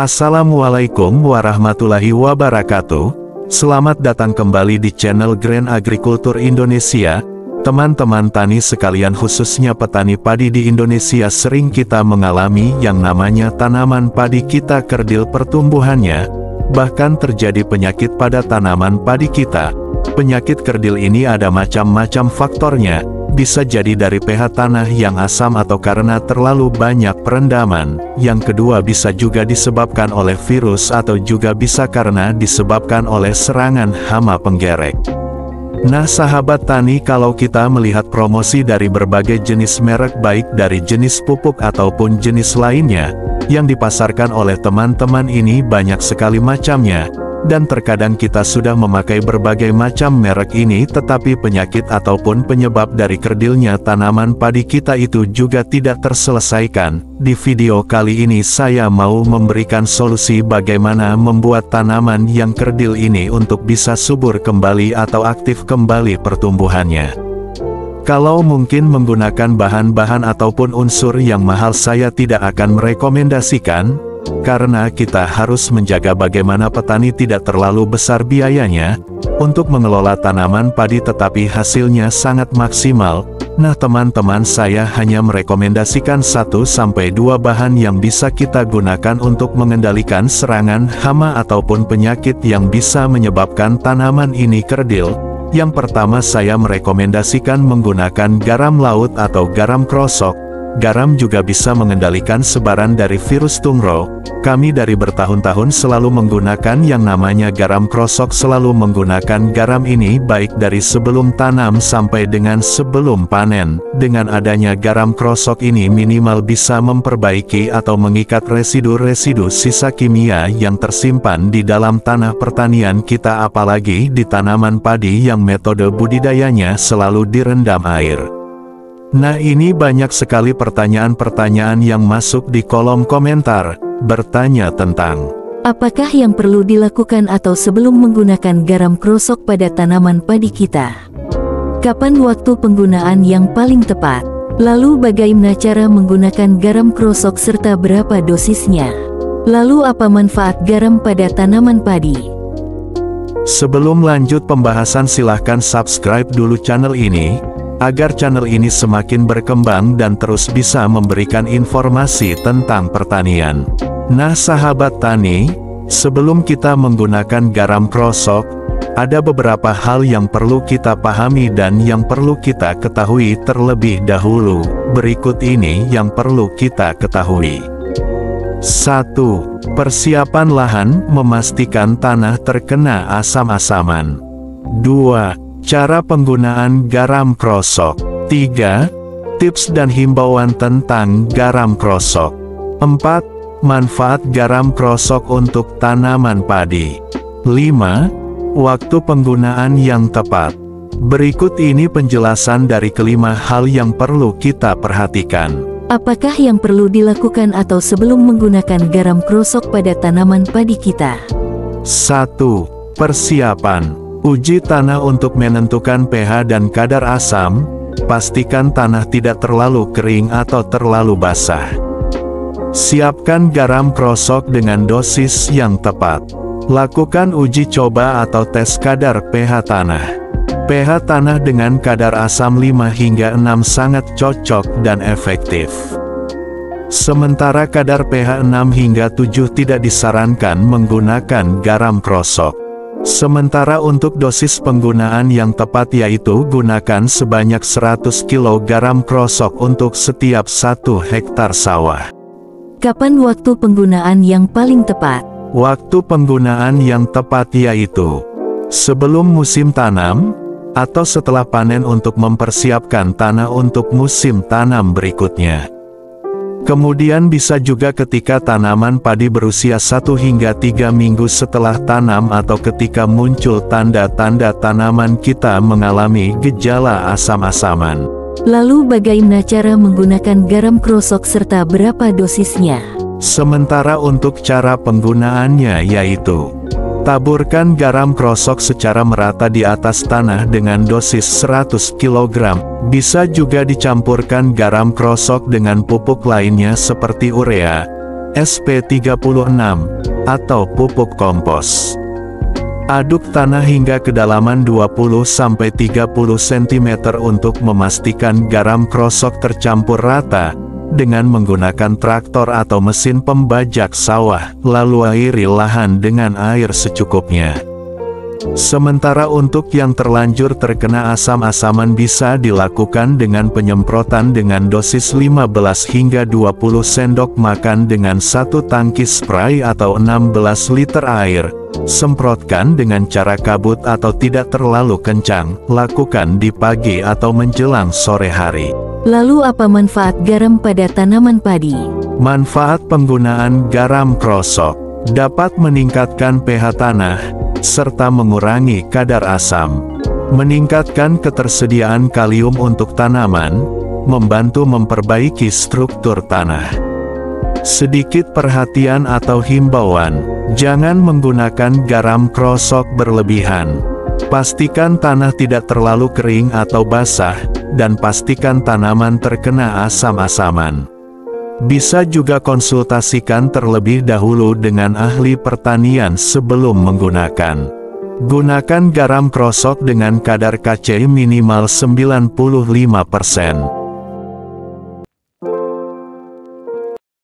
Assalamualaikum warahmatullahi wabarakatuh. Selamat datang kembali di channel Grand Agriculture Indonesia. Teman-teman tani sekalian, khususnya petani padi di Indonesia, sering kita mengalami yang namanya tanaman padi kita kerdil pertumbuhannya. Bahkan terjadi penyakit pada tanaman padi kita. Penyakit kerdil ini ada macam-macam faktornya. Bisa jadi dari pH tanah yang asam atau karena terlalu banyak perendaman. Yang kedua, bisa juga disebabkan oleh virus atau juga bisa karena disebabkan oleh serangan hama penggerek. Nah sahabat tani, kalau kita melihat promosi dari berbagai jenis merek, baik dari jenis pupuk ataupun jenis lainnya, yang dipasarkan oleh teman-teman ini banyak sekali macamnya. Dan terkadang kita sudah memakai berbagai macam merek ini, tetapi penyakit ataupun penyebab dari kerdilnya tanaman padi kita itu juga tidak terselesaikan. Di video kali ini saya mau memberikan solusi bagaimana membuat tanaman yang kerdil ini untuk bisa subur kembali atau aktif kembali pertumbuhannya. Kalau mungkin menggunakan bahan-bahan ataupun unsur yang mahal, saya tidak akan merekomendasikan. Karena kita harus menjaga bagaimana petani tidak terlalu besar biayanya untuk mengelola tanaman padi tetapi hasilnya sangat maksimal. Nah teman-teman, saya hanya merekomendasikan 1-2 bahan yang bisa kita gunakan untuk mengendalikan serangan hama ataupun penyakit yang bisa menyebabkan tanaman ini kerdil. Yang pertama, saya merekomendasikan menggunakan garam laut atau garam krosok. Garam juga bisa mengendalikan sebaran dari virus tungro. Kami dari bertahun-tahun selalu menggunakan yang namanya garam krosok, selalu menggunakan garam ini baik dari sebelum tanam sampai dengan sebelum panen. Dengan adanya garam krosok ini minimal bisa memperbaiki atau mengikat residu-residu sisa kimia yang tersimpan di dalam tanah pertanian kita, apalagi di tanaman padi yang metode budidayanya selalu direndam air. Nah ini banyak sekali pertanyaan-pertanyaan yang masuk di kolom komentar, bertanya tentang apakah yang perlu dilakukan atau sebelum menggunakan garam krosok pada tanaman padi kita? Kapan waktu penggunaan yang paling tepat? Lalu bagaimana cara menggunakan garam krosok serta berapa dosisnya? Lalu apa manfaat garam pada tanaman padi? Sebelum lanjut pembahasan, silahkan subscribe dulu channel ini, agar channel ini semakin berkembang dan terus bisa memberikan informasi tentang pertanian. Nah sahabat tani, sebelum kita menggunakan garam krosok, ada beberapa hal yang perlu kita pahami dan yang perlu kita ketahui terlebih dahulu. Berikut ini yang perlu kita ketahui. 1. Persiapan lahan, memastikan tanah terkena asam-asaman. 2. Cara penggunaan garam krosok. 3. Tips dan himbauan tentang garam krosok. 4. Manfaat garam krosok untuk tanaman padi. 5. Waktu penggunaan yang tepat. Berikut ini penjelasan dari kelima hal yang perlu kita perhatikan. Apakah yang perlu dilakukan atau sebelum menggunakan garam krosok pada tanaman padi kita? 1. Persiapan. Uji tanah untuk menentukan pH dan kadar asam. Pastikan tanah tidak terlalu kering atau terlalu basah. Siapkan garam krosok dengan dosis yang tepat. Lakukan uji coba atau tes kadar pH tanah. pH tanah dengan kadar asam 5 hingga 6 sangat cocok dan efektif. Sementara kadar pH 6 hingga 7 tidak disarankan menggunakan garam krosok. Sementara untuk dosis penggunaan yang tepat yaitu gunakan sebanyak 100 kg garam krosok untuk setiap 1 hektar sawah. Kapan waktu penggunaan yang paling tepat? Waktu penggunaan yang tepat yaitu sebelum musim tanam atau setelah panen untuk mempersiapkan tanah untuk musim tanam berikutnya. Kemudian bisa juga ketika tanaman padi berusia 1 hingga 3 minggu setelah tanam atau ketika muncul tanda-tanda tanaman kita mengalami gejala asam-asaman. Lalu bagaimana cara menggunakan garam krosok serta berapa dosisnya? Sementara untuk cara penggunaannya yaitu taburkan garam krosok secara merata di atas tanah dengan dosis 100 kg. Bisa juga dicampurkan garam krosok dengan pupuk lainnya seperti urea, SP36, atau pupuk kompos. Aduk tanah hingga kedalaman 20-30 cm untuk memastikan garam krosok tercampur rata, dengan menggunakan traktor atau mesin pembajak sawah, lalu airi lahan dengan air secukupnya. Sementara untuk yang terlanjur terkena asam-asaman bisa dilakukan dengan penyemprotan dengan dosis 15 hingga 20 sendok makan dengan satu tangki spray atau 16 liter air. Semprotkan dengan cara kabut atau tidak terlalu kencang, lakukan di pagi atau menjelang sore hari. Lalu apa manfaat garam pada tanaman padi? Manfaat penggunaan garam krosok dapat meningkatkan pH tanah, serta mengurangi kadar asam, meningkatkan ketersediaan kalium untuk tanaman, membantu memperbaiki struktur tanah. Sedikit perhatian atau himbauan, jangan menggunakan garam krosok berlebihan. Pastikan tanah tidak terlalu kering atau basah, dan pastikan tanaman terkena asam-asaman. Bisa juga konsultasikan terlebih dahulu dengan ahli pertanian sebelum menggunakan. Gunakan garam krosok dengan kadar Kc minimal 95%.